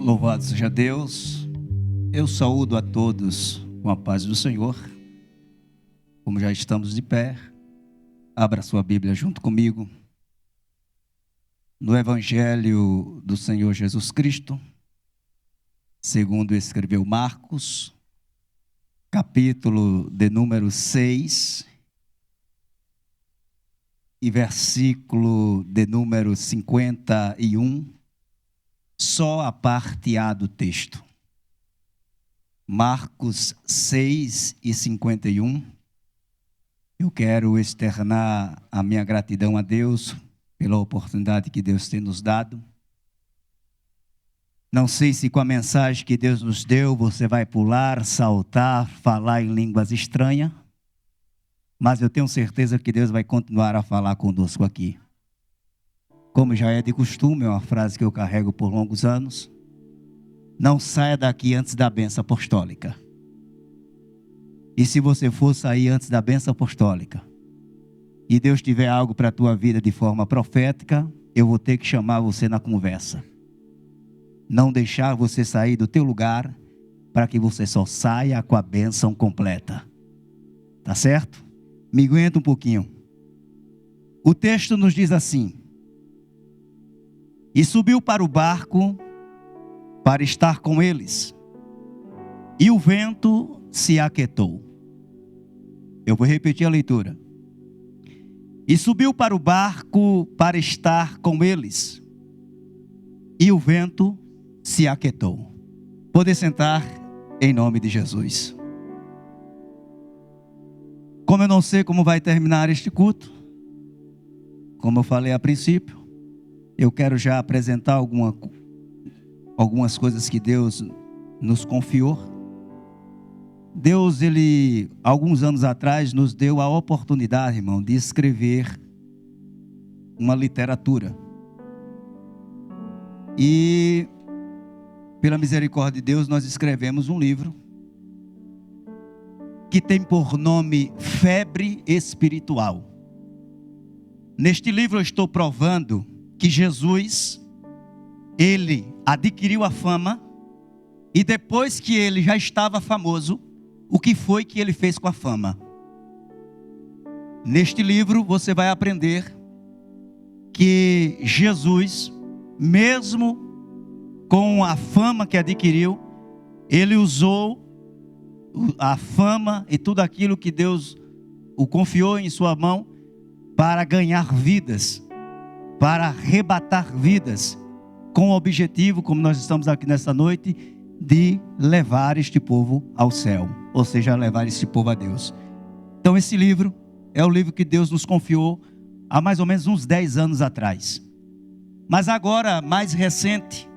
Louvado seja Deus. Eu saúdo a todos com a paz do Senhor. Como já estamos de pé, abra sua Bíblia junto comigo. No Evangelho do Senhor Jesus Cristo, segundo escreveu Marcos, capítulo de número 6 e versículo de número 51, só a parte A do texto. Marcos 6 e 51. Eu quero externar a minha gratidão a Deus pela oportunidade que Deus tem nos dado. Não sei se com a mensagem que Deus nos deu, você vai pular, saltar, falar em línguas estranhas, mas eu tenho certeza que Deus vai continuar a falar conosco aqui. Como já é de costume, é uma frase que eu carrego por longos anos: não saia daqui antes da bênção apostólica. E se você for sair antes da bênção apostólica, e Deus tiver algo para a tua vida de forma profética, eu vou ter que chamar você na conversa. Não deixar você sair do teu lugar, para que você só saia com a bênção completa. Tá certo? Me aguenta um pouquinho. O texto nos diz assim: e subiu para o barco para estar com eles, e o vento se aquietou. Eu vou repetir a leitura. E subiu para o barco para estar com eles, e o vento se aquietou. Pode sentar em nome de Jesus. Como eu não sei como vai terminar este culto, como eu falei a princípio, eu quero já apresentar algumas coisas que Deus nos confiou. Deus, alguns anos atrás, nos deu a oportunidade, irmão, de escrever uma literatura. E, pela misericórdia de Deus, nós escrevemos um livro que tem por nome Febre Espiritual. Neste livro eu estou provando que Jesus, ele adquiriu a fama, e depois que ele já estava famoso, o que foi que ele fez com a fama? Neste livro você vai aprender que Jesus, mesmo com a fama que adquiriu, ele usou a fama e tudo aquilo que Deus o confiou em sua mão para ganhar vidas, para arrebatar vidas, com o objetivo, como nós estamos aqui nessa noite, de levar este povo ao céu, ou seja, levar este povo a Deus. Então esse livro é o livro que Deus nos confiou há mais ou menos uns 10 anos atrás. Mas agora, mais recente,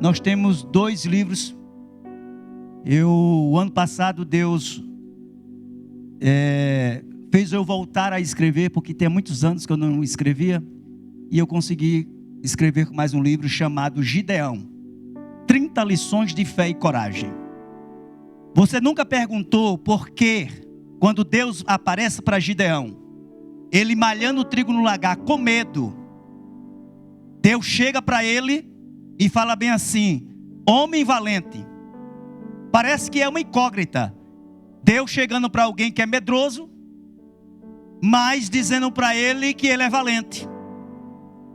nós temos 2 livros. O ano passado Deus fez eu voltar a escrever, porque tem muitos anos que eu não escrevia, e eu consegui escrever mais um livro chamado Gideão, 30 lições de fé e coragem. Você nunca perguntou por que, quando Deus aparece para Gideão, ele malhando o trigo no lagar com medo, Deus chega para ele e fala bem assim: homem valente. Parece que é uma incógnita, Deus chegando para alguém que é medroso, mas dizendo para ele que ele é valente.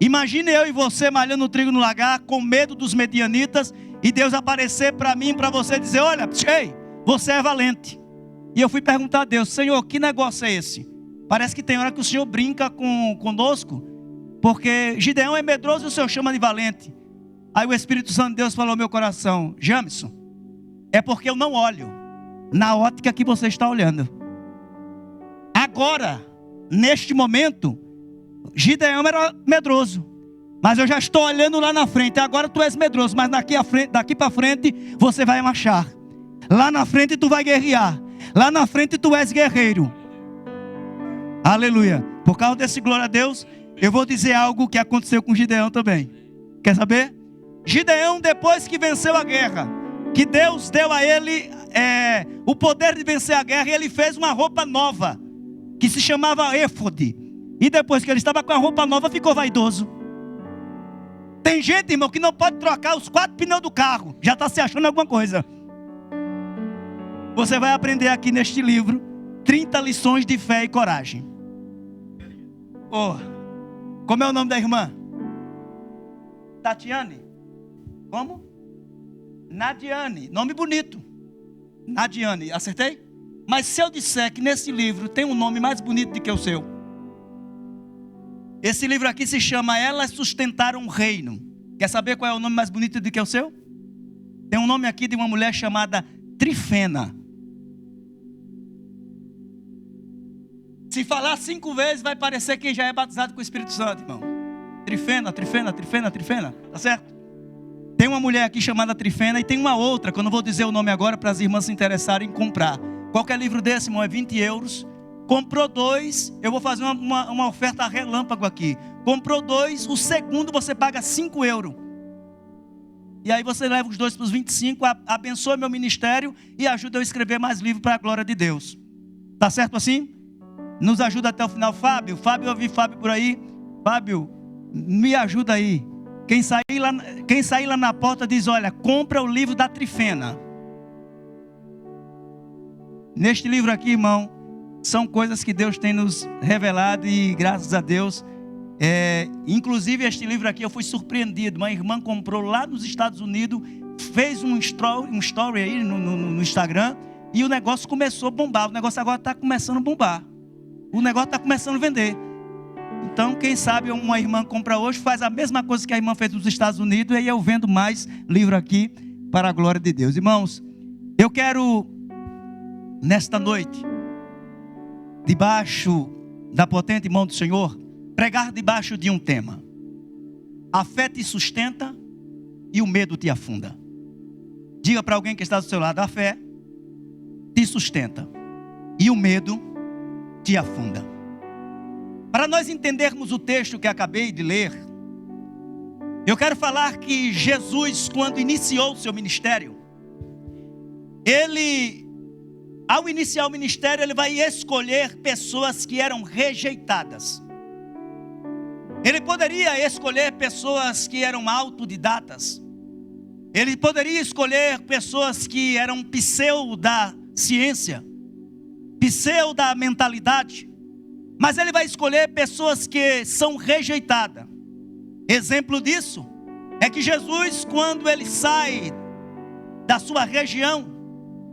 Imagine eu e você malhando o trigo no lagar, com medo dos medianitas, e Deus aparecer para mim, para você dizer: olha, ei, você é valente. E eu fui perguntar a Deus: Senhor, que negócio é esse? Parece que tem hora que o Senhor brinca conosco, porque Gideão é medroso e o Senhor chama de valente. Aí o Espírito Santo de Deus falou ao meu coração: Jamison, é porque eu não olho na ótica que você está olhando. Agora, neste momento, Gideão era medroso, mas eu já estou olhando lá na frente. Agora tu és medroso, mas daqui para frente você vai marchar. Lá na frente tu vai guerrear. Lá na frente tu és guerreiro. Aleluia. Por causa desse glória a Deus, eu vou dizer algo que aconteceu com Gideão também. Quer saber? Gideão, depois que venceu a guerra, que Deus deu a ele o poder de vencer a guerra, ele fez uma roupa nova, que se chamava éfode. E depois que ele estava com a roupa nova, ficou vaidoso. Tem gente, irmão, que não pode trocar os 4 pneus do carro. Já está se achando alguma coisa. Você vai aprender aqui neste livro 30 lições de fé e coragem. Oh, como é o nome da irmã? Tatiane? Como? Nadiane. Nome bonito. Nadiane, acertei? Mas se eu disser que nesse livro tem um nome mais bonito do que o seu. Esse livro aqui se chama Elas Sustentaram um Reino. Quer saber qual é o nome mais bonito do que o seu? Tem um nome aqui de uma mulher chamada Trifena. Se falar 5 vezes vai parecer que já é batizado com o Espírito Santo, irmão. Trifena, Trifena, Trifena, Trifena. Tá certo? Tem uma mulher aqui chamada Trifena e tem uma outra, que eu não vou dizer o nome agora para as irmãs se interessarem em comprar. Qualquer livro desse, irmão, é 20 euros. Comprou 2, eu vou fazer uma oferta relâmpago aqui. Comprou 2, o segundo você paga 5 euros. E aí você leva os 2 para os 25, abençoa meu ministério e ajuda eu a escrever mais livros para a glória de Deus. Tá certo assim? Nos ajuda até o final, Fábio. Fábio, eu vi Fábio por aí. Fábio, me ajuda aí. Quem sair lá na porta diz, olha, compra o livro da Trifena. Neste livro aqui, irmão, são coisas que Deus tem nos revelado e graças a Deus. Inclusive este livro aqui eu fui surpreendido. Uma irmã comprou lá nos Estados Unidos, fez um story aí no Instagram e o negócio começou a bombar. O negócio agora está começando a bombar. O negócio está começando a vender. Então, quem sabe uma irmã compra hoje, faz a mesma coisa que a irmã fez nos Estados Unidos, e aí eu vendo mais livro aqui para a glória de Deus. Irmãos, eu quero, nesta noite, debaixo da potente mão do Senhor, pregar debaixo de um tema. A fé te sustenta e o medo te afunda. Diga para alguém que está do seu lado, a fé te sustenta e o medo te afunda. Para nós entendermos o texto que acabei de ler, eu quero falar que Jesus, quando iniciou o seu ministério, ao iniciar o ministério, ele vai escolher pessoas que eram rejeitadas. Ele poderia escolher pessoas que eram autodidatas. Ele poderia escolher pessoas que eram pseudo ciência, pseudo mentalidade. Mas ele vai escolher pessoas que são rejeitadas. Exemplo disso é que Jesus, quando ele sai da sua região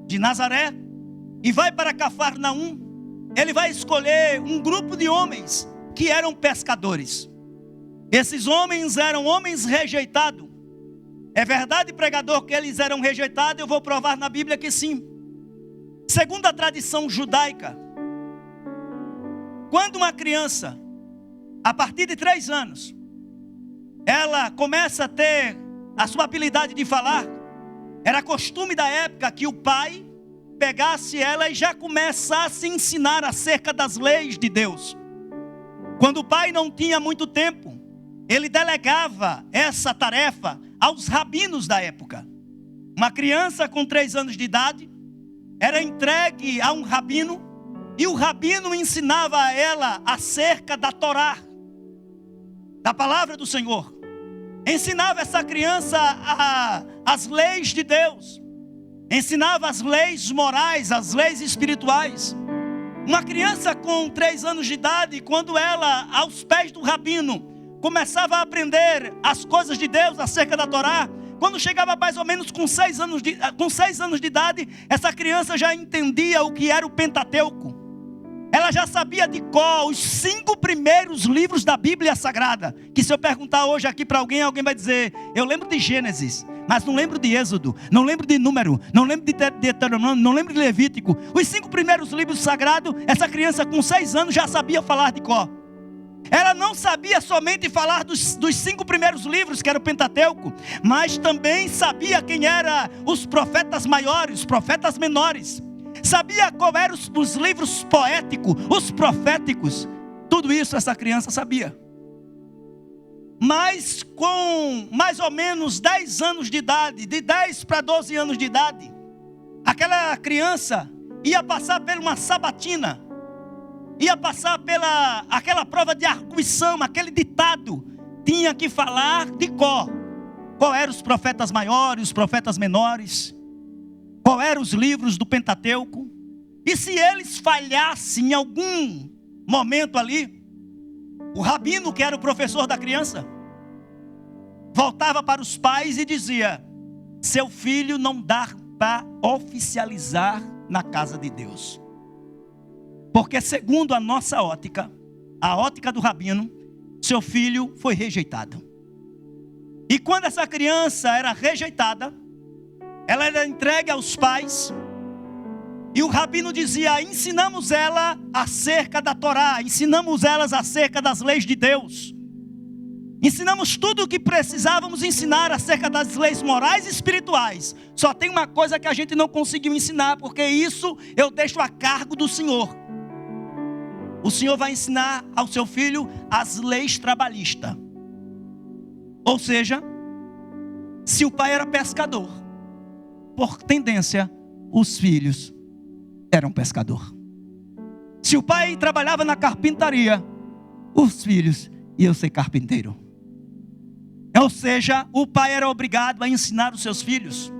de Nazaré e vai para Cafarnaum, ele vai escolher um grupo de homens que eram pescadores. Esses homens eram homens rejeitados. É verdade, pregador, que eles eram rejeitados? Eu vou provar na Bíblia que sim. Segundo a tradição judaica, quando uma criança, a partir de 3 anos, ela começa a ter a sua habilidade de falar, era costume da época que o pai pegasse ela e já começasse a ensinar acerca das leis de Deus. Quando o pai não tinha muito tempo, ele delegava essa tarefa aos rabinos da época. Uma criança com 3 anos de idade era entregue a um rabino, e o rabino ensinava a ela acerca da Torá, da palavra do Senhor. Ensinava essa criança as leis de Deus. Ensinava as leis morais, as leis espirituais. Uma criança com 3 anos de idade, quando ela, aos pés do rabino, começava a aprender as coisas de Deus acerca da Torá, quando chegava mais ou menos com 6 anos de idade, essa criança já entendia o que era o Pentateuco. Ela já sabia de cor os 5 primeiros livros da Bíblia Sagrada. Que se eu perguntar hoje aqui para alguém, alguém vai dizer, eu lembro de Gênesis, mas não lembro de Êxodo, não lembro de Número, não lembro de Deuteronômio, não lembro de Levítico. Os 5 primeiros livros sagrados, essa criança com 6 anos já sabia falar de cor. Ela não sabia somente falar dos 5 primeiros livros, que era o Pentateuco, mas também sabia quem eram os profetas maiores, os profetas menores. Sabia qual eram os livros poéticos, os proféticos. Tudo isso essa criança sabia. Mas com mais ou menos 10 anos de idade, de 10 para 12 anos de idade, aquela criança ia passar por uma sabatina, ia passar aquela prova de arguição, aquele ditado tinha que falar de cor qual eram os profetas maiores, os profetas menores, qual eram os livros do Pentateuco. E se eles falhassem em algum momento ali, o rabino, que era o professor da criança, voltava para os pais e dizia: seu filho não dá para oficializar na casa de Deus, porque segundo a nossa ótica, a ótica do rabino, seu filho foi rejeitado. E quando essa criança era rejeitada, ela era entregue aos pais, e o rabino dizia: ensinamos ela acerca da Torá, ensinamos elas acerca das leis de Deus, ensinamos tudo o que precisávamos ensinar acerca das leis morais e espirituais. Só tem uma coisa que a gente não conseguiu ensinar, porque isso eu deixo a cargo do Senhor. O Senhor vai ensinar ao seu filho as leis trabalhistas. Ou seja, se o pai era pescador, por tendência, os filhos eram pescador. Se o pai trabalhava na carpintaria, os filhos iam ser carpinteiro. Ou seja, o pai era obrigado a ensinar os seus filhos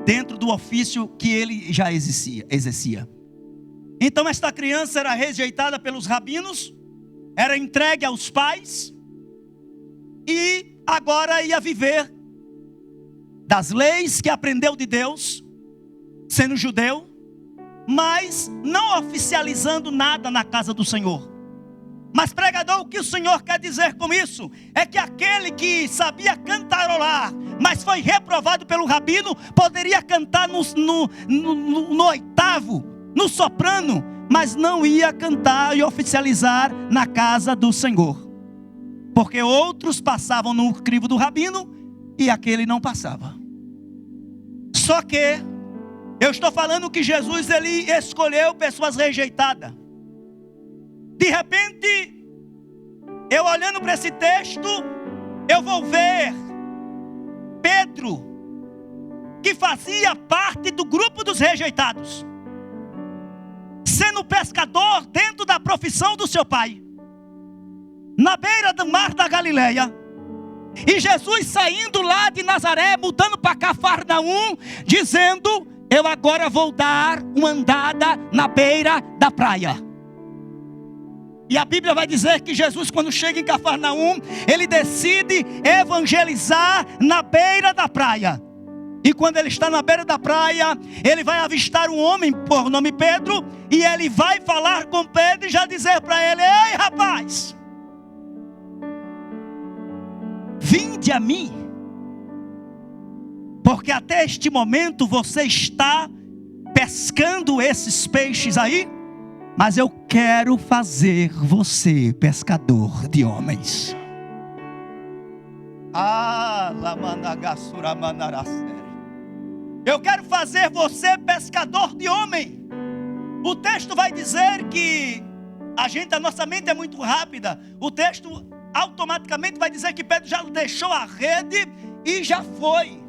dentro do ofício que ele já exercia. Então esta criança era rejeitada pelos rabinos, era entregue aos pais, e agora ia viver das leis que aprendeu de Deus, sendo judeu, mas não oficializando nada na casa do Senhor. Mas pregador, o que o Senhor quer dizer com isso? É que aquele que sabia cantarolar, mas foi reprovado pelo rabino, poderia cantar no oitavo, no soprano, mas não ia cantar e oficializar na casa do Senhor, porque outros passavam no crivo do rabino e aquele não passava. Só que eu estou falando que Jesus, ele escolheu pessoas rejeitadas. De repente, eu olhando para esse texto, eu vou ver Pedro, que fazia parte do grupo dos rejeitados, sendo pescador dentro da profissão do seu pai, na beira do mar da Galileia. E Jesus saindo lá de Nazaré, mudando para Cafarnaum, dizendo: eu agora vou dar uma andada na beira da praia. E a Bíblia vai dizer que Jesus, quando chega em Cafarnaum, ele decide evangelizar na beira da praia. E quando ele está na beira da praia, ele vai avistar um homem por nome Pedro, e ele vai falar com Pedro e já dizer para ele: ei rapaz, vinde a mim, porque até este momento você está pescando esses peixes aí, mas eu quero fazer você pescador de homens. Eu quero fazer você pescador de homem. O texto vai dizer que a nossa mente é muito rápida. O texto automaticamente vai dizer que Pedro já deixou a rede e já foi.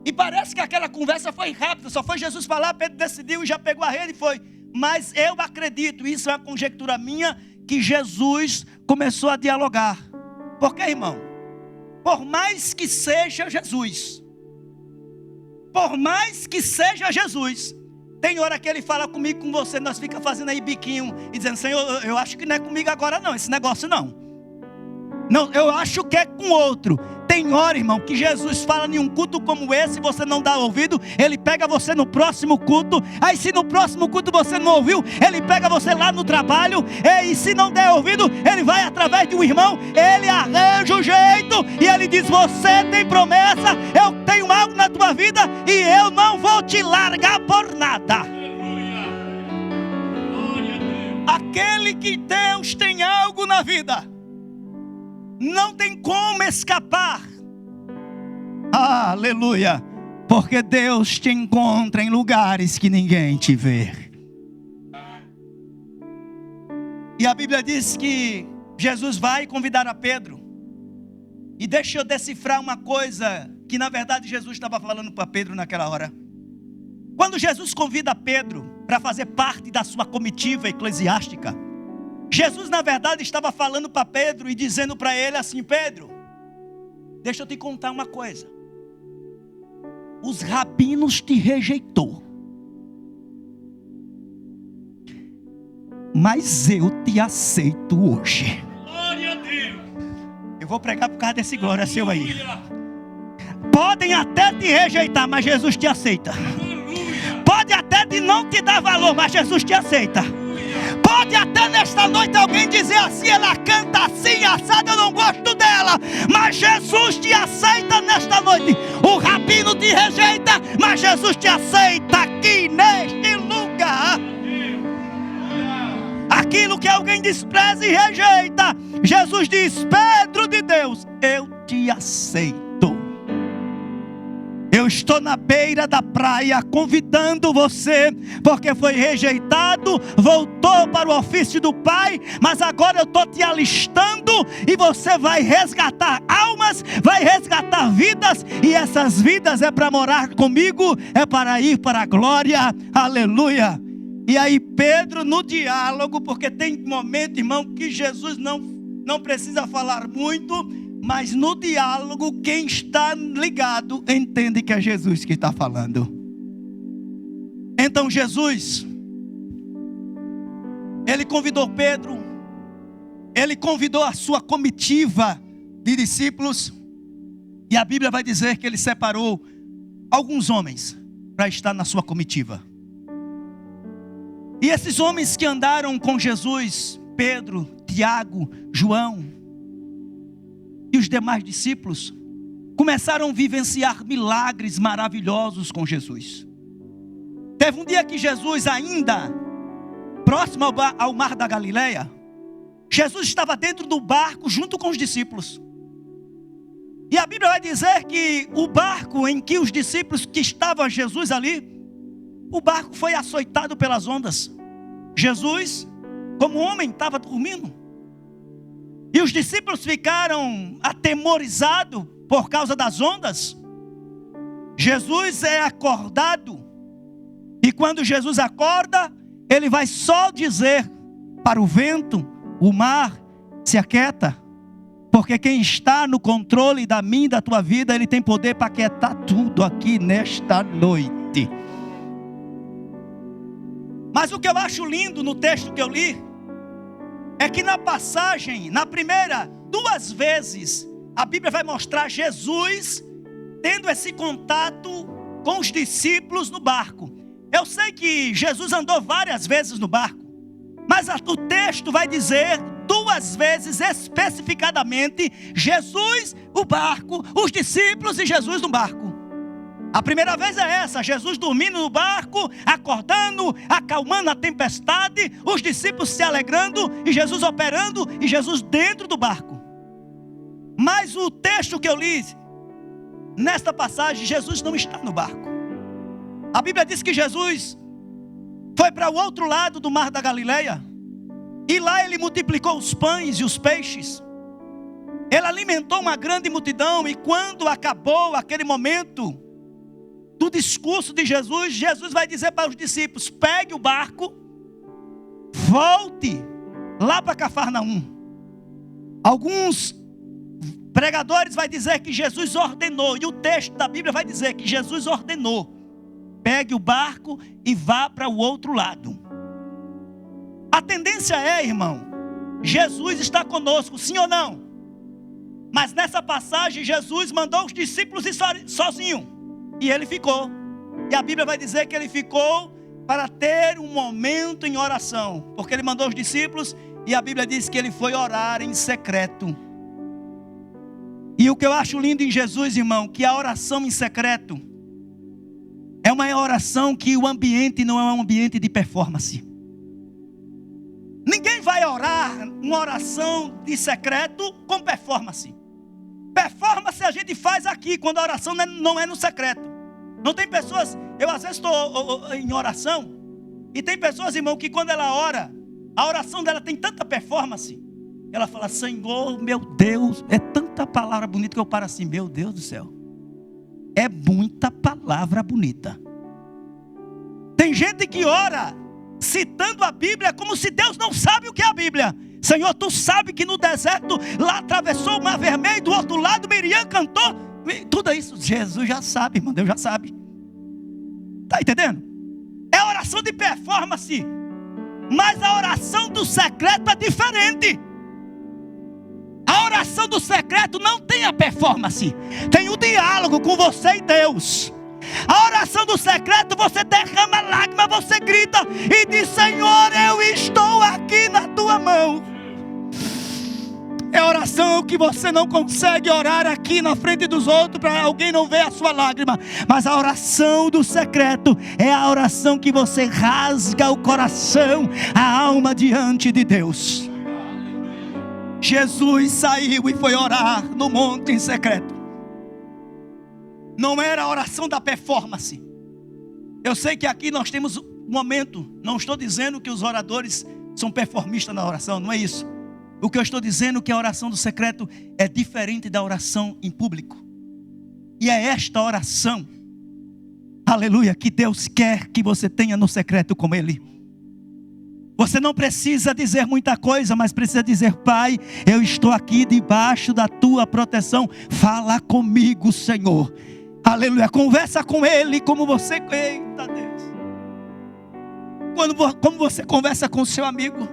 E parece que aquela conversa foi rápida, só foi Jesus falar, Pedro decidiu e já pegou a rede e foi. Mas eu acredito, isso é uma conjectura minha, que Jesus começou a dialogar. Por quê, irmão? Por mais que seja Jesus, tem hora que ele fala comigo, com você, nós fica fazendo aí biquinho e dizendo: Senhor, eu acho que não é comigo agora não, esse negócio não. Não, eu acho que é com outro. Tem hora, irmão, que Jesus fala em um culto como esse, você não dá ouvido, ele pega você no próximo culto. Aí se no próximo culto você não ouviu, ele pega você lá no trabalho. E se não der ouvido, ele vai através de um irmão, ele arranja o jeito e ele diz: você tem promessa, eu tenho algo na tua vida e eu não vou te largar por nada. Aquele que Deus tem algo na vida, não tem como escapar. Aleluia. Porque Deus te encontra em lugares que ninguém te vê. E a Bíblia diz que Jesus vai convidar a Pedro. E deixa eu decifrar uma coisa que na verdade Jesus estava falando para Pedro naquela hora. Quando Jesus convida Pedro para fazer parte da sua comitiva eclesiástica, Jesus, na verdade, estava falando para Pedro e dizendo para ele assim: Pedro, deixa eu te contar uma coisa. Os rabinos te rejeitou, mas eu te aceito hoje. Glória a Deus. Eu vou pregar por causa desse glória seu aí. Podem até te rejeitar, mas Jesus te aceita. Pode até não te dar valor, mas Jesus te aceita. Pode até nesta noite alguém dizer assim: ela canta assim, assada, eu não gosto dela, mas Jesus te aceita nesta noite. O rabino te rejeita, mas Jesus te aceita aqui neste lugar. Aquilo que alguém despreza e rejeita, Jesus diz: Pedro de Deus, eu te aceito. Eu estou na beira da praia convidando você, porque foi rejeitado, voltou para o ofício do Pai, mas agora eu estou te alistando e você vai resgatar almas, vai resgatar vidas, e essas vidas é para morar comigo, é para ir para a glória, aleluia. E aí Pedro no diálogo, porque tem momento, irmão, que Jesus não precisa falar muito, mas no diálogo, quem está ligado entende que é Jesus que está falando. Então Jesus, ele convidou Pedro, ele convidou a sua comitiva de discípulos, e a Bíblia vai dizer que ele separou alguns homens para estar na sua comitiva. E esses homens que andaram com Jesus, Pedro, Tiago, João e os demais discípulos, começaram a vivenciar milagres maravilhosos com Jesus. Teve um dia que Jesus, ainda próximo ao mar da Galileia, Jesus estava dentro do barco junto com os discípulos. E a Bíblia vai dizer que o barco em que os discípulos que estavam Jesus ali, o barco foi açoitado pelas ondas. Jesus, como homem, estava dormindo. E os discípulos ficaram atemorizados por causa das ondas. Jesus é acordado. E quando Jesus acorda, ele vai só dizer para o vento, o mar, se aquieta. Porque quem está no controle da minha e da tua vida, ele tem poder para aquietar tudo aqui nesta noite. Mas o que eu acho lindo no texto que eu li, é que na passagem, na primeira 2 vezes, a Bíblia vai mostrar Jesus tendo esse contato com os discípulos no barco. Eu sei que Jesus andou várias vezes no barco, mas o texto vai dizer 2 vezes especificadamente: Jesus, o barco, os discípulos e Jesus no barco. A primeira vez é essa: Jesus dormindo no barco, acordando, acalmando a tempestade, os discípulos se alegrando, e Jesus operando, e Jesus dentro do barco. Mas o texto que eu li, nesta passagem, Jesus não está no barco. A Bíblia diz que Jesus foi para o outro lado do mar da Galileia, e lá ele multiplicou os pães e os peixes. Ele alimentou uma grande multidão, e quando acabou aquele momento do discurso de Jesus, Jesus vai dizer para os discípulos: pegue o barco, volte lá para Cafarnaum. Alguns pregadores vai dizer que Jesus ordenou, e o texto da Bíblia vai dizer que Jesus ordenou: pegue o barco e vá para o outro lado. A tendência é, irmão, Jesus está conosco, sim ou não? Mas nessa passagem Jesus mandou os discípulos ir sozinho, e ele ficou. E a Bíblia vai dizer que ele ficou para ter um momento em oração, porque ele mandou os discípulos, e a Bíblia diz que ele foi orar em secreto. E o que eu acho lindo em Jesus, irmão, que a oração em secreto é uma oração que o ambiente não é um ambiente de performance. Ninguém vai orar uma oração de secreto com performance. Performance a gente faz aqui, quando a oração não é no secreto. Não tem pessoas, eu às vezes estou em oração, e tem pessoas, irmão, que quando ela ora, a oração dela tem tanta performance, ela fala: Senhor, meu Deus, é tanta palavra bonita que eu paro assim: meu Deus do céu, é muita palavra bonita. Tem gente que ora citando a Bíblia como se Deus não sabe o que é a Bíblia. Senhor, tu sabe que no deserto lá atravessou o Mar Vermelho, do outro lado Miriam cantou. Tudo isso Jesus já sabe, irmão, Deus já sabe. Está entendendo? É oração de performance, mas a oração do secreto é diferente. A oração do secreto não tem a performance, tem o diálogo com você e Deus. A oração do secreto, você derrama lágrima, você grita e diz: Senhor, eu estou aqui na tua mão. É oração que você não consegue orar aqui na frente dos outros para alguém não ver a sua lágrima. Mas a oração do secreto é a oração que você rasga o coração, a alma diante de Deus. Jesus saiu e foi orar no monte em secreto. Não era a oração da performance. Eu sei que aqui nós temos um momento. Não estou dizendo que os oradores são performistas na oração, não é isso. O que eu estou dizendo é que a oração do secreto é diferente da oração em público. E é esta oração, aleluia, que Deus quer que você tenha no secreto com Ele. Você não precisa dizer muita coisa, mas precisa dizer: Pai, eu estou aqui debaixo da tua proteção. Fala comigo, Senhor. Aleluia, conversa com Ele como você... Eita Deus. Como você conversa com o seu amigo.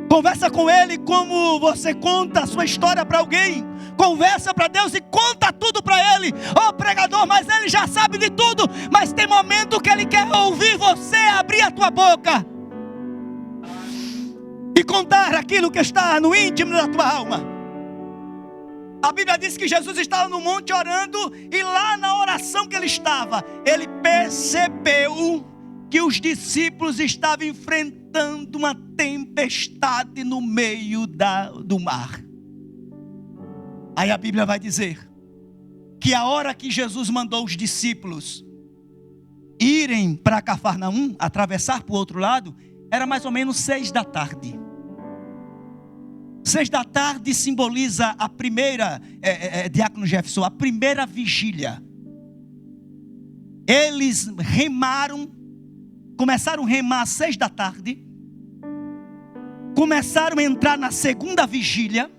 Conversa com Ele como você conta a sua história para alguém. Conversa para Deus e conta tudo para Ele. Ô pregador, mas Ele já sabe de tudo. Mas tem momento que Ele quer ouvir você abrir a tua boca e contar aquilo que está no íntimo da tua alma. A Bíblia diz que Jesus estava no monte orando, e lá na oração que ele estava, ele percebeu que os discípulos estavam enfrentando uma tempestade no meio do mar. Aí a Bíblia vai dizer que a hora que Jesus mandou os discípulos irem para Cafarnaum, atravessar para o outro lado, era mais ou menos 6 da tarde. 6 da tarde simboliza a primeira, Diácono Jefferson, a primeira vigília. Eles remaram, começaram a remar às 6 da tarde, começaram a entrar na segunda vigília,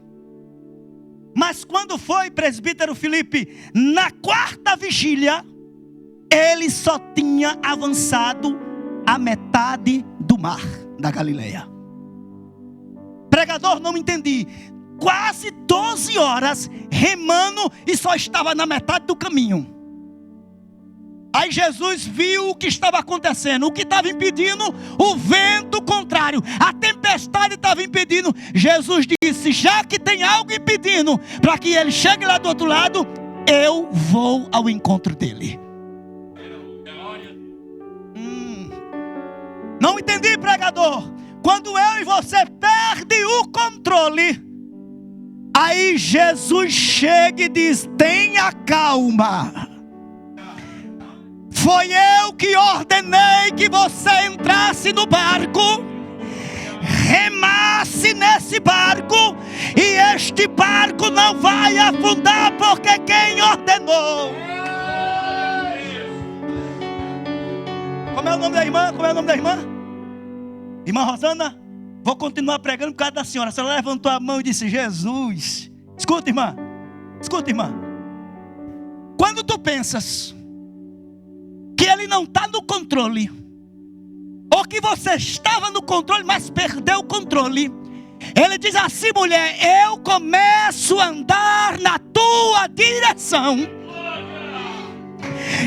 mas quando foi, presbítero Felipe, na quarta vigília, ele só tinha avançado a metade do mar da Galileia. Pregador, não entendi. Quase 12 horas remando e só estava na metade do caminho. Aí Jesus viu o que estava acontecendo, o que estava impedindo, o vento contrário, a tempestade estava impedindo. Jesus disse: já que tem algo impedindo para que ele chegue lá do outro lado, eu vou ao encontro dele. Não entendi, pregador. Quando eu e você perde o controle, aí Jesus chega e diz: tenha calma. Foi eu que ordenei que você entrasse no barco, remasse nesse barco, e este barco não vai afundar, porque quem ordenou. Como é o nome da irmã? Como é o nome da irmã? Irmã Rosana, vou continuar pregando por causa da senhora. A senhora levantou a mão e disse: Jesus. Escuta, irmã. Escuta, irmã. Quando tu pensas que ele não está no controle, ou que você estava no controle, mas perdeu o controle, ele diz assim: mulher, eu começo a andar na tua direção.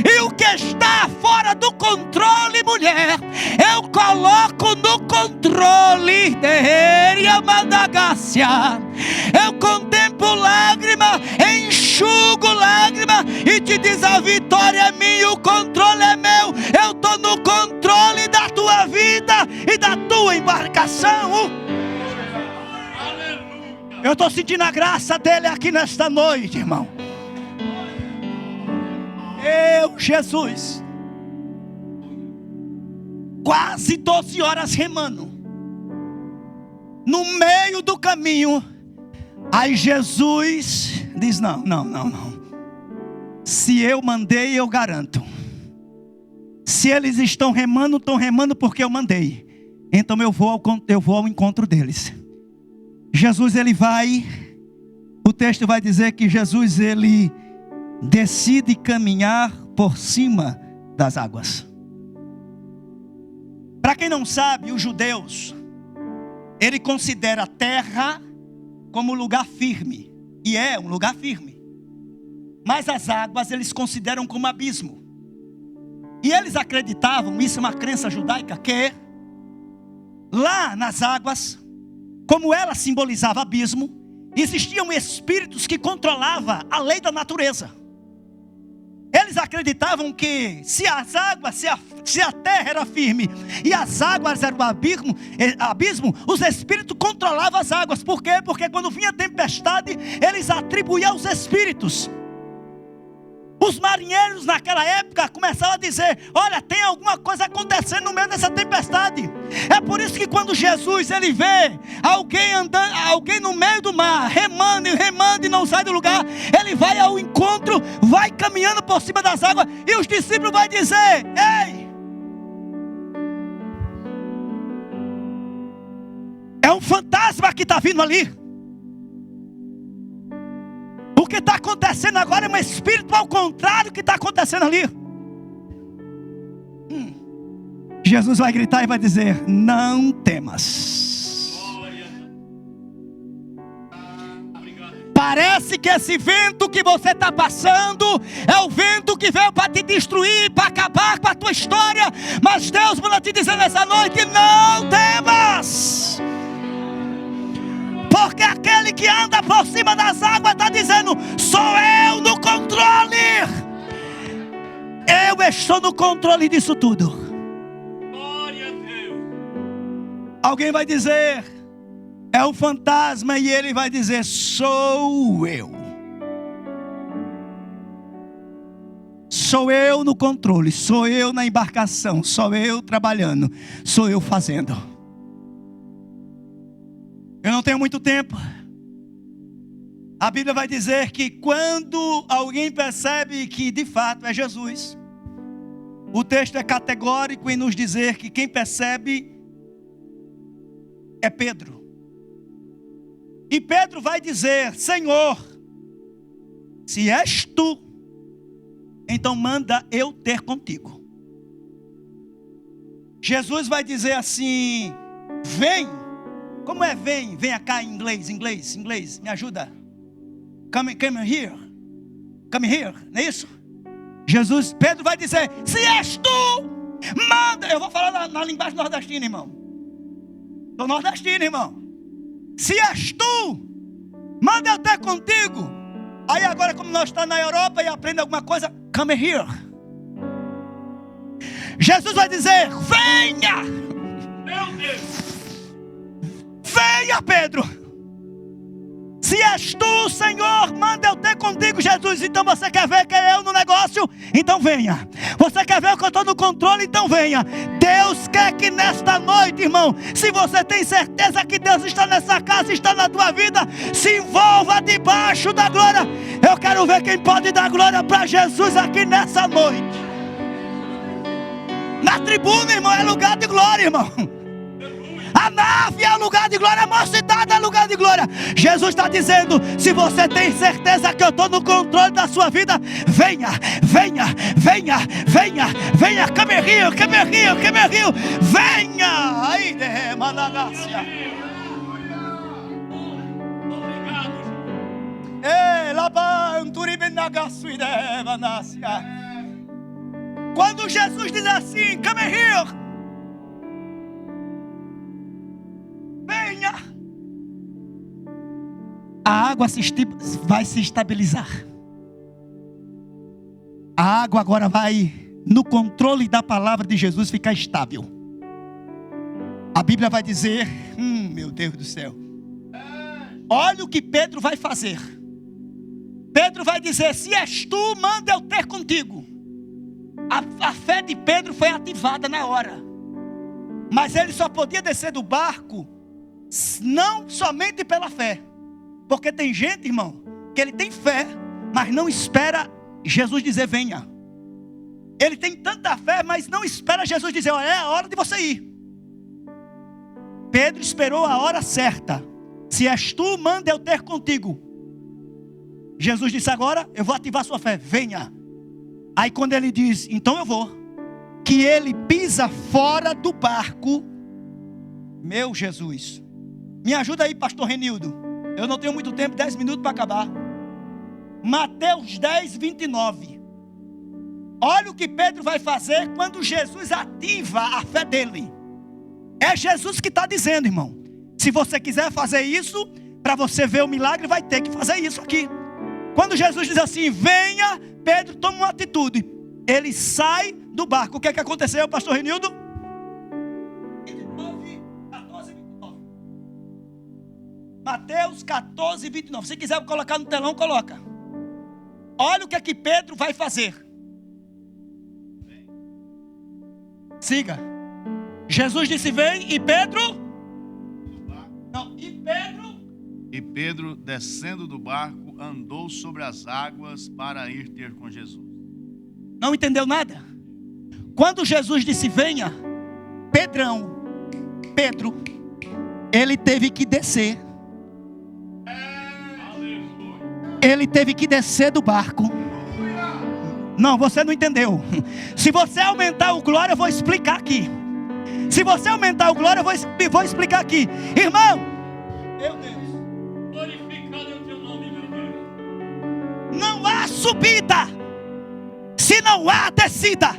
E o que está fora do controle, mulher, eu coloco no controle. Eu contemplo lágrima, enxugo lágrima e te diz: a vitória é minha, o controle é meu. Eu estou no controle da tua vida e da tua embarcação. Eu estou sentindo a graça dele aqui nesta noite, irmão. Jesus, quase 12 horas remando, no meio do caminho. Aí Jesus diz: não. Se eu mandei, eu garanto. Se eles estão remando porque eu mandei. Então eu vou ao encontro deles. Jesus, ele vai, o texto vai dizer que Jesus, ele decide caminhar por cima das águas. Para quem não sabe, os judeus, ele considera a terra como lugar firme. E é um lugar firme. Mas as águas eles consideram como abismo. E eles acreditavam, isso é uma crença judaica, que lá nas águas, como ela simbolizava abismo, existiam espíritos que controlavam a lei da natureza. Eles acreditavam que se as águas, se a terra era firme e as águas eram abismo, os espíritos controlavam as águas. Por quê? Porque quando vinha tempestade, eles atribuíam aos espíritos. Os marinheiros naquela época começavam a dizer: olha, tem alguma coisa acontecendo no meio dessa tempestade. É por isso que quando Jesus ele vê alguém no meio do mar, remando e não sai do lugar, ele vai ao encontro, vai caminhando por cima das águas, e os discípulos vão dizer: ei, é um fantasma que está vindo ali. O que está acontecendo agora é um espírito ao contrário do que está acontecendo ali. Jesus vai gritar e vai dizer: não temas. Parece que esse vento que você está passando é o vento que veio para te destruir, para acabar com a tua história. Mas Deus manda te dizer nessa noite: não temas. Porque aquele que anda por cima das águas está dizendo: sou eu no controle. Eu estou no controle disso tudo. Glória a Deus. Alguém vai dizer: é um fantasma. E ele vai dizer: sou eu. Sou eu no controle. Sou eu na embarcação. Sou eu trabalhando. Sou eu fazendo. Eu não tenho muito tempo. A Bíblia vai dizer que quando alguém percebe que de fato é Jesus, o texto é categórico em nos dizer que quem percebe é Pedro. E Pedro vai dizer: Senhor, se és tu, então manda eu ter contigo. Jesus vai dizer assim: vem. Como é vem? Venha cá em inglês, me ajuda. Come here. Come here, não é isso? Pedro vai dizer: se és tu, manda. Eu vou falar na linguagem nordestina, irmão. Sou nordestino, irmão. Se és tu, manda eu ter contigo. Aí agora, como nós estamos na Europa e aprende alguma coisa, come here. Jesus vai dizer: venha. Meu Deus. Venha, Pedro. Se és tu, Senhor, manda eu ter contigo, Jesus. Então você quer ver que é eu no negócio? Então venha. Você quer ver que eu estou no controle? Então venha. Deus quer que nesta noite, irmão, se você tem certeza que Deus está nessa casa, está na tua vida, se envolva debaixo da glória. Eu quero ver quem pode dar glória para Jesus aqui nessa noite. Na tribuna, irmão, é lugar de glória, irmão. A nave é o lugar de glória, a mocidade é o lugar de glória. Jesus está dizendo: se você tem certeza que eu estou no controle da sua vida, venha, venha, venha, venha, venha, come here, come here, come here, venha. Aí, Managácia. Obrigado. Ei, Labanturi Benagasuide, Vanácia. Quando Jesus diz assim: come here, venha, a água vai se estabilizar. A água agora vai, no controle da palavra de Jesus, ficar estável. A Bíblia vai dizer, meu Deus do céu, olha o que Pedro vai fazer. Pedro vai dizer: se és tu, manda eu ter contigo. A fé de Pedro foi ativada na hora. Mas ele só podia descer do barco não somente pela fé. Porque tem gente, irmão, que ele tem fé, mas não espera Jesus dizer venha. Ele tem tanta fé, mas não espera Jesus dizer: olha, é a hora de você ir. Pedro esperou a hora certa. Se és tu, manda eu ter contigo. Jesus disse: agora eu vou ativar sua fé, venha. Aí quando ele diz: então eu vou, que ele pisa fora do barco. Meu Jesus, me ajuda aí, pastor Renildo. Eu não tenho muito tempo, 10 minutos para acabar. Mateus 10, 29. Olha o que Pedro vai fazer quando Jesus ativa a fé dele. É Jesus que está dizendo, irmão. Se você quiser fazer isso, para você ver o milagre, vai ter que fazer isso aqui. Quando Jesus diz assim: venha, Pedro toma uma atitude. Ele sai do barco. O que é que aconteceu, pastor Renildo? 14, 29. Mateus 14, 29. Se quiser colocar no telão, coloca. Olha o que é que Pedro vai fazer. Siga. Jesus disse: vem, e Pedro? Não, E Pedro, descendo do barco, andou sobre as águas para ir ter com Jesus. Não entendeu nada? Quando Jesus disse venha, Pedro, ele teve que descer. Ele teve que descer do barco. Não, você não entendeu. Se você aumentar o glória, eu vou explicar aqui. Se você aumentar o glória, eu vou explicar aqui. Irmão, meu Deus, glorificado é o teu nome, meu Deus. Não há subida se não há descida.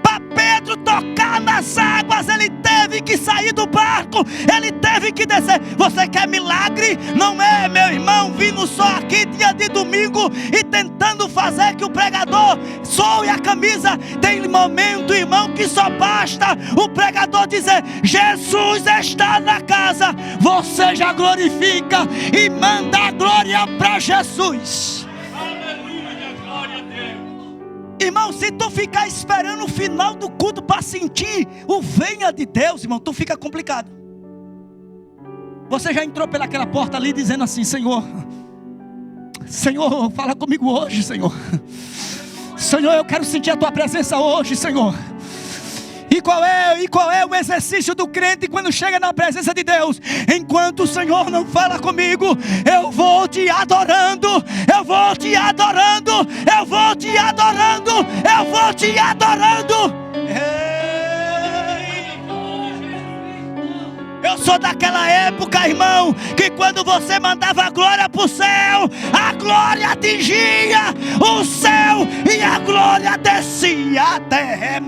Para Pedro tocar nas águas, ele teve que sair do barco, ele teve que descer. Você quer milagre? Não é, meu irmão, vindo só aqui dia de domingo e tentando fazer que o pregador soe a camisa. Tem momento, irmão, que só basta o pregador dizer: Jesus está na casa. Você já glorifica e manda a glória para Jesus. Irmão, se tu ficar esperando o final do culto para sentir o venha de Deus, irmão, tu fica complicado. Você já entrou pelaquela porta ali dizendo assim: Senhor, fala comigo hoje, Senhor. Senhor, eu quero sentir a tua presença hoje, Senhor. E qual é o exercício do crente quando chega na presença de Deus? Enquanto o Senhor não fala comigo, eu vou te adorando, eu vou te adorando, eu vou te adorando, eu vou te adorando. Eu sou daquela época, irmão, que quando você mandava a glória para o céu, a glória atingia o céu e a glória descia a terra.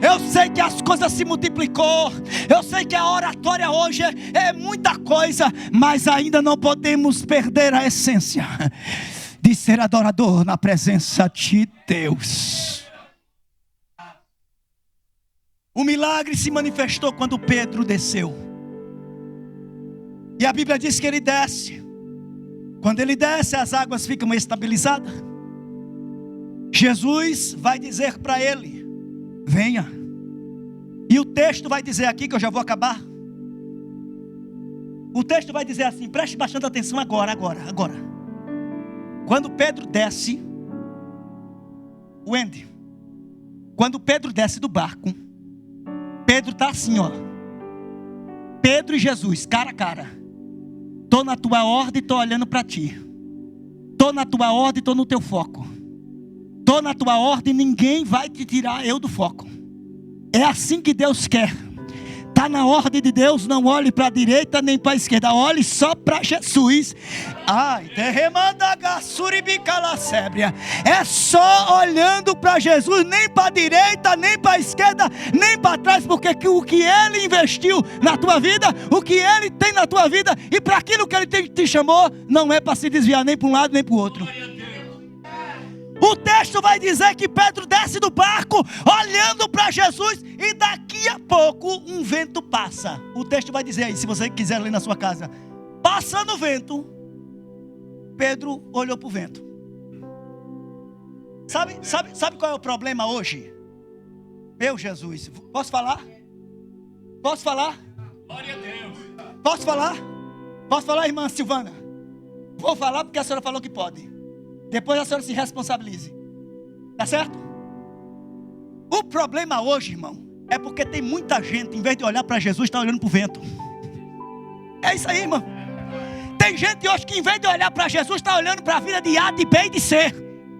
Eu sei que as coisas se multiplicou, eu sei que a oratória hoje é muita coisa, mas ainda não podemos perder a essência de ser adorador na presença de Deus. O milagre se manifestou quando Pedro desceu. E a Bíblia diz que ele desce. Quando ele desce, as águas ficam estabilizadas. Jesus vai dizer para ele: venha. E o texto vai dizer aqui, que eu já vou acabar. O texto vai dizer assim, preste bastante atenção agora. Quando Pedro desce, quando Pedro desce do barco, Pedro está assim, ó. Pedro e Jesus, cara a cara. Estou na tua ordem, estou olhando para ti. Estou na tua ordem, estou no teu foco. Estou na tua ordem, ninguém vai te tirar eu do foco. É assim que Deus quer. Está na ordem de Deus, não olhe para a direita nem para a esquerda, olhe só para Jesus. É só olhando para Jesus, nem para a direita, nem para a esquerda, nem para trás, porque o que Ele investiu na tua vida, o que Ele tem na tua vida, e para aquilo que Ele te chamou, não é para se desviar nem para um lado nem para o outro. O texto vai dizer que Pedro desce do barco, olhando para Jesus, e daqui a pouco um vento passa. O texto vai dizer aí, se você quiser ler na sua casa. Passando o vento, Pedro olhou para o vento. Sabe qual é o problema hoje? Meu Jesus, posso falar? Glória a Deus. Posso falar, irmã Silvana? Vou falar porque a senhora falou que pode. Depois a senhora se responsabilize. Tá certo? O problema hoje, irmão, é porque tem muita gente, em vez de olhar para Jesus, está olhando para o vento. É isso aí, irmão. Tem gente hoje que, em vez de olhar para Jesus, está olhando para a vida de A, de B e de C.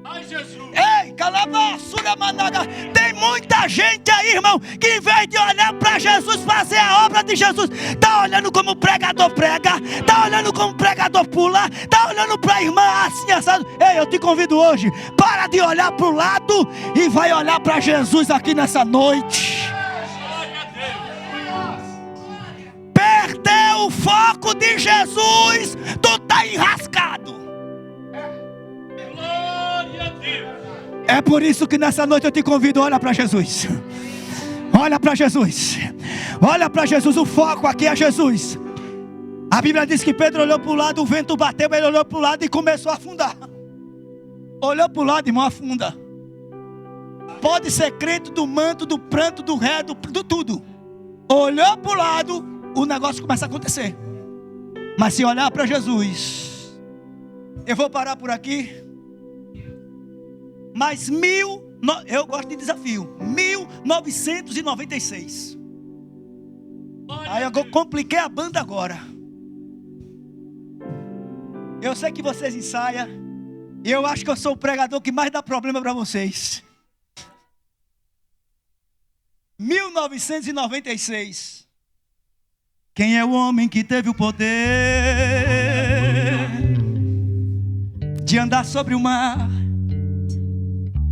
Ai, Jesus. Ei, calabasura managa. Tem muita gente aí, irmão, que em vez de olhar para Jesus, fazer a obra de Jesus, está olhando como o pregador prega, está olhando como o pregador pula, está olhando para a irmã assim assado. Ei, eu te convido hoje, para de olhar para o lado e vai olhar para Jesus aqui nessa noite. Perdeu o foco de Jesus, tu está enrascado. Glória a Deus. É por isso que nessa noite eu te convido, olha para Jesus. Olha para Jesus. Olha para Jesus, o foco aqui é Jesus. A Bíblia diz que Pedro olhou para o lado, o vento bateu, ele olhou para o lado e começou a afundar. Olhou para o lado, irmão, afunda. Pode ser crente do manto, do pranto, do ré, do tudo. Olhou para o lado, o negócio começa a acontecer. Mas se olhar para Jesus, eu vou parar por aqui. Mas eu gosto de desafio. 1996. Aí eu compliquei a banda agora. Eu sei que vocês ensaiam. E eu acho que eu sou o pregador que mais dá problema para vocês. 1996. Quem é o homem que teve o poder de andar sobre o mar?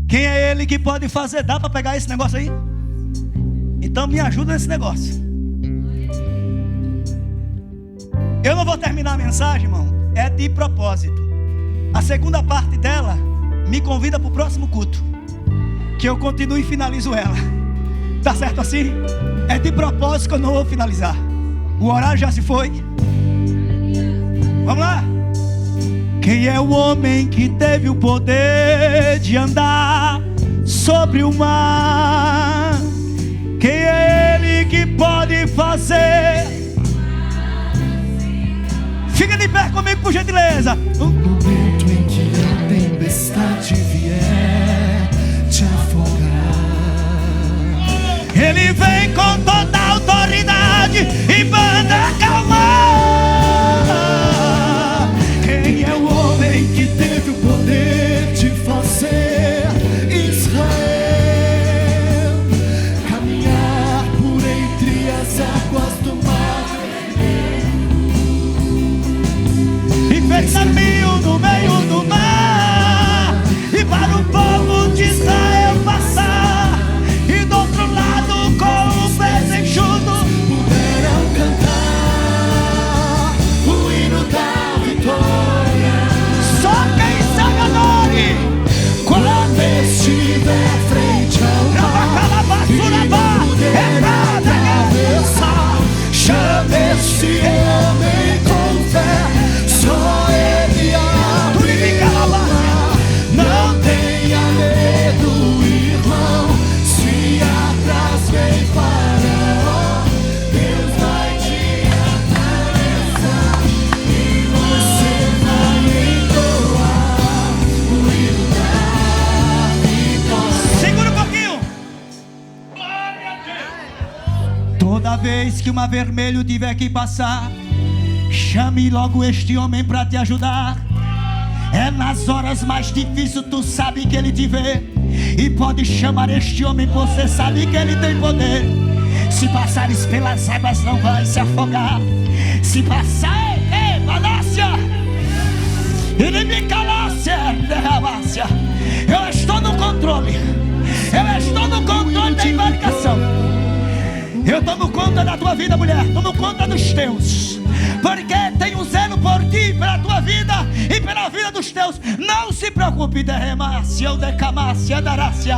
Quem é ele que pode fazer? Dá para pegar esse negócio aí? Então me ajuda nesse negócio. Eu não vou terminar a mensagem, irmão. É de propósito. A segunda parte dela me convida para o próximo culto, que eu continuo e finalizo ela. Tá certo assim? É de propósito que eu não vou finalizar. O horário já se foi. Vamos lá. Quem é o homem que teve o poder de andar sobre o mar? Quem é ele que pode fazer? Fica de pé comigo, por gentileza. No momento em que a tempestade vier te afogar, Ele vem com toda a autoridade e manda acalmar. quem é o homem que teve o poder de fazer Israel caminhar por entre as águas do mar E fez caminho no meio do mar, e para o povo de Israel passar, e do outro lado com o pés enxuto puderam cantar o hino da vitória. só quem sabe adore. Quando estiver frente ao mar e não puder atravessar, chame esse homem com fé, só ele abrirá. Não tenha medo, irmão, se atrás vem Faraó, Deus vai te atravessar e você vai entoar o hino da vitória. Segura um pouquinho. Toda vez que uma vermelho tiver que passar, chame logo este homem para te ajudar. É nas horas mais difíceis, tu sabe que ele te vê, e pode chamar este homem, você sabe que ele tem poder. Se passares pelas águas não vai se afogar. Se passar, Malácia, eu estou no controle. Eu estou no controle da embarcação. Eu tomo conta da tua vida, mulher. Tomo conta dos teus, porque tenho zelo por ti, pela tua vida e pela vida dos teus. Não se preocupe, derremácia ou decamácia, darácia.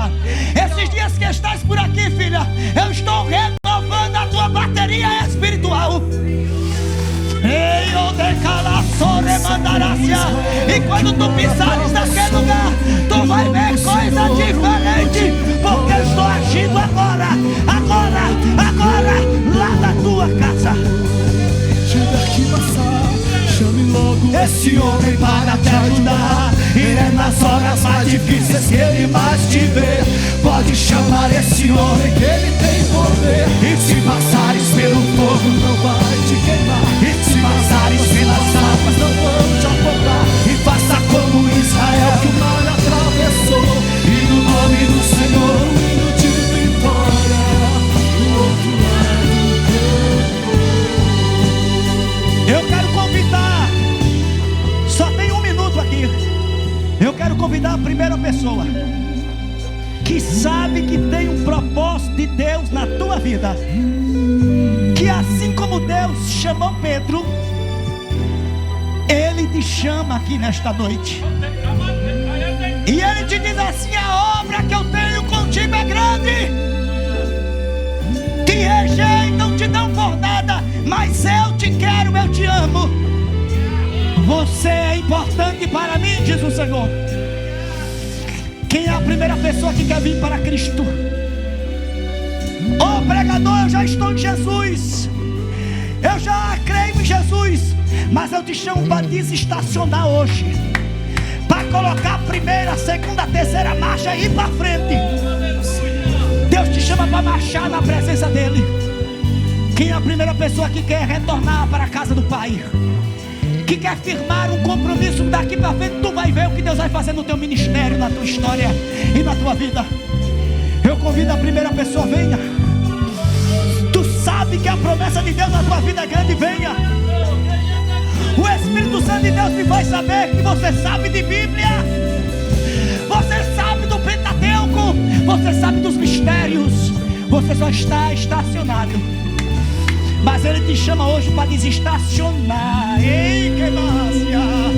Esses dias que estás por aqui, filha, eu estou renovando a tua bateria espiritual. Ei, o decalaçore mandarácia. E quando tu pisares naquele lugar, tu vai ver coisa diferente, porque eu estou agindo agora, lá na tua casa. Tiver que passar, chame logo esse homem para te ajudar. E é nas horas mais difíceis que ele mais te vê. Pode chamar esse homem que ele tem poder. E se passares pelo fogo não vai te queimar. E se passares pelas águas não vão te afogar. E faça como Israel que o mar atravessou. E no nome do Senhor um hino de vitória. Do outro lado Eu quero convidar, só tem 1 minuto aqui. Eu quero convidar a primeira pessoa que sabe que tem um propósito de Deus na tua vida, que assim como Deus chamou Pedro, Ele te chama aqui nesta noite. E Ele te diz assim: a obra que eu tenho contigo é grande. Te rejeitam, te dão por nada, mas eu te quero, eu te amo. Você é importante para mim, diz o Senhor. Quem é a primeira pessoa que quer vir para Cristo? Ô pregador, eu já estou em Jesus, eu já creio em Jesus, mas eu te chamo para desestacionar hoje, para colocar a primeira, a segunda, a terceira marcha e ir para frente. Deus te chama para marchar na presença dEle. Quem é a primeira pessoa que quer retornar para a casa do Pai, que quer firmar um compromisso daqui para frente? Tu vai ver o que Deus vai fazer no teu ministério, na tua história e na tua vida. Eu convido a primeira pessoa, venha. Tu sabe que a promessa de Deus na tua vida é grande, venha. O Espírito Santo de Deus me faz saber que você sabe de Bíblia, você sabe do Pentateuco, você sabe dos mistérios, você só está estacionado. Mas Ele te chama hoje para desestacionar. Ei, que massa!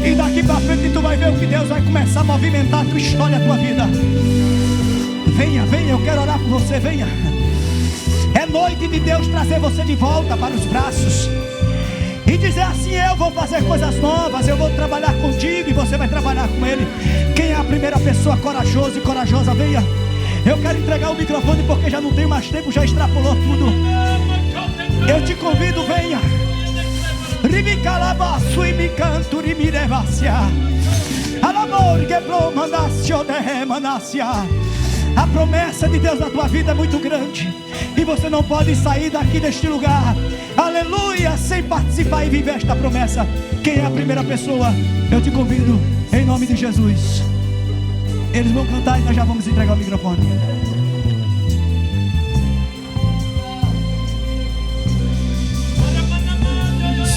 E daqui para frente tu vai ver o que Deus vai começar a movimentar a tua história, a tua vida. Venha, venha, eu quero orar por você, venha. É noite de Deus trazer você de volta para os braços e dizer assim: eu vou fazer coisas novas, eu vou trabalhar contigo e você vai trabalhar com Ele. Quem é a primeira pessoa corajosa e corajosa, venha. Eu quero entregar o microfone porque já não tenho mais tempo, já extrapolou tudo. Eu te convido, venha. Ribicalabaço e me canto e me revacia. Alamor que promandacio de remanácia. A promessa de Deus na tua vida é muito grande e você não pode sair daqui deste lugar, aleluia, sem participar e viver esta promessa. Quem é a primeira pessoa? Eu te convido em nome de Jesus. Eles vão cantar e nós já vamos entregar o microfone.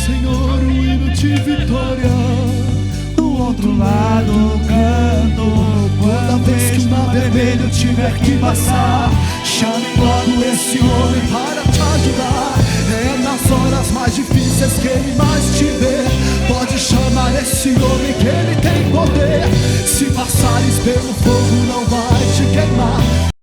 Senhor, um hino de vitória. Do outro lado canto. Toda vez que o mar vermelho tiver que passar, chame logo esse homem para te ajudar. É nas horas mais difíceis que ele mais te vê. Pode chamar esse homem que ele tem poder. Se passares pelo